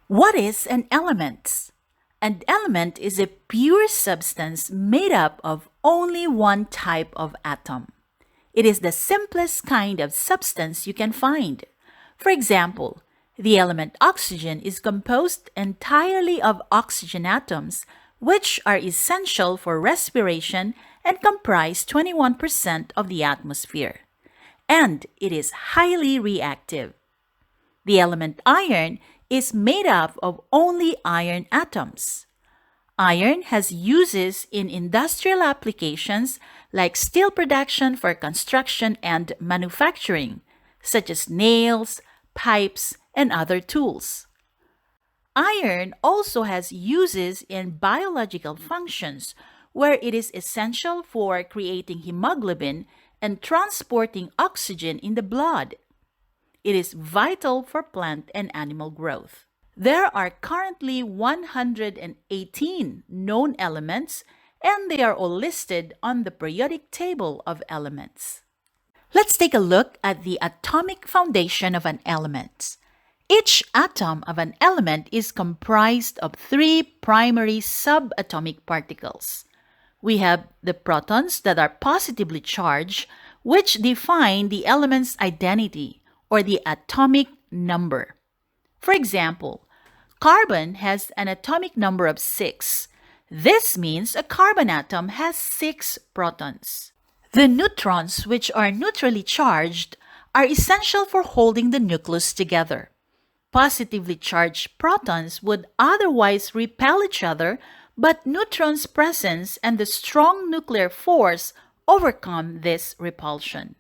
What is an element? An element is a pure substance made up of only one type of atom. It is the simplest kind of substance you can find. For example, the element oxygen is composed entirely of oxygen atoms, which are essential for respiration and comprise 21% of the atmosphere. And it is highly reactive. The element iron is made up of only iron atoms. Iron has uses in industrial applications like steel production for construction and manufacturing, such as nails, pipes, and other tools. Iron also has uses in biological functions where it is essential for creating hemoglobin and transporting oxygen in the blood. It is vital for plant and animal growth. There are currently 118 known elements, and they are all listed on the periodic table of elements. Let's take a look at the atomic foundation of an element. Each atom of an element is comprised of three primary subatomic particles. We have the protons that are positively charged, which define the element's identity or the atomic number. For example, carbon has an atomic number of 6. This means a carbon atom has 6 protons. The neutrons, which are neutrally charged, are essential for holding the nucleus together. Positively charged protons would otherwise repel each other, but neutrons' presence and the strong nuclear force overcome this repulsion.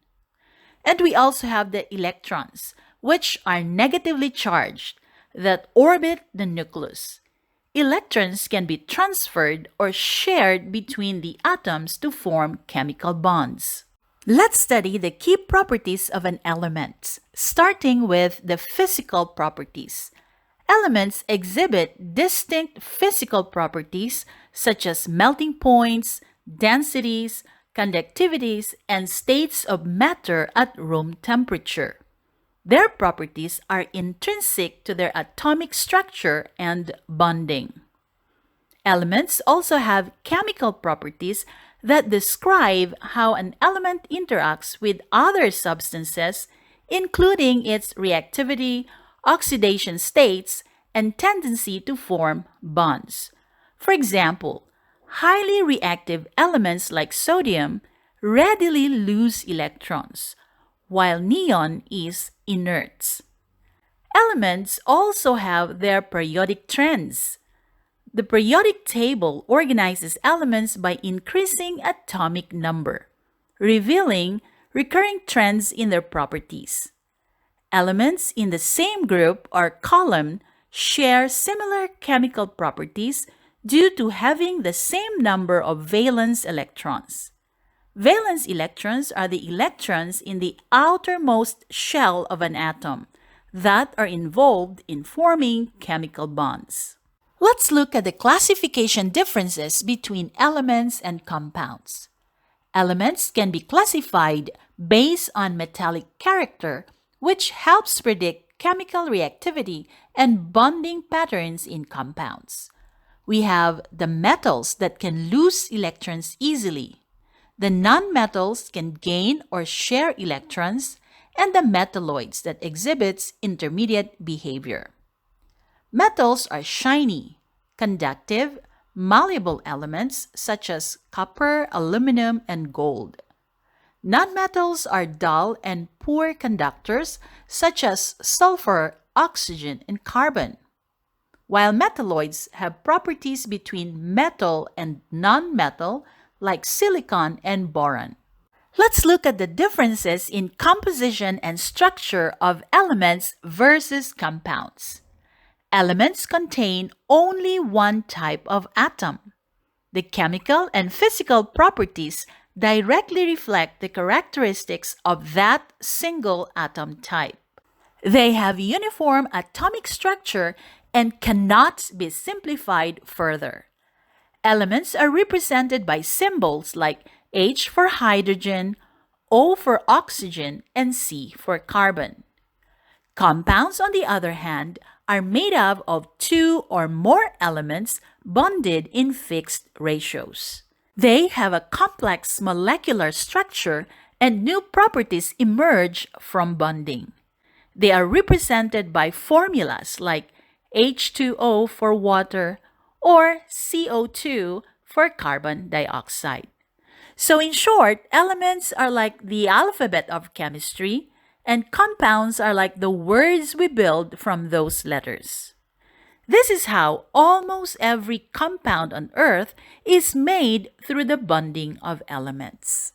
And we also have the electrons, which are negatively charged, that orbit the nucleus. Electrons can be transferred or shared between the atoms to form chemical bonds. Let's study the key properties of an element, starting with the physical properties. Elements exhibit distinct physical properties such as melting points, densities, conductivities, and states of matter at room temperature. Their properties are intrinsic to their atomic structure and bonding. Elements also have chemical properties that describe how an element interacts with other substances, including its reactivity, oxidation states, and tendency to form bonds. For example, highly reactive elements like sodium readily lose electrons, while neon is inert. Elements also have their periodic trends. The periodic table organizes elements by increasing atomic number, revealing recurring trends in their properties. Elements in the same group or column share similar chemical properties due to having the same number of valence electrons. Valence electrons are the electrons in the outermost shell of an atom that are involved in forming chemical bonds. Let's look at the classification differences between elements and compounds. Elements can be classified based on metallic character, which helps predict chemical reactivity and bonding patterns in compounds. We have the metals that can lose electrons easily. The nonmetals can gain or share electrons, and the metalloids that exhibits intermediate behavior. Metals are shiny, conductive, malleable elements such as copper, aluminum, and gold. Nonmetals are dull and poor conductors such as sulfur, oxygen, and carbon, while metalloids have properties between metal and nonmetal like silicon and boron. Let's look at the differences in composition and structure of elements versus compounds. Elements contain only one type of atom. The chemical and physical properties directly reflect the characteristics of that single atom type. They have uniform atomic structure and cannot be simplified further. Elements are represented by symbols like H for hydrogen, O for oxygen, and C for carbon. Compounds, on the other hand, are made up of two or more elements bonded in fixed ratios. They have a complex molecular structure and new properties emerge from bonding. They are represented by formulas like H2O for water or CO2 for carbon dioxide. So, in short, elements are like the alphabet of chemistry, and compounds are like the words we build from those letters. This is how almost every compound on Earth is made through the bonding of elements.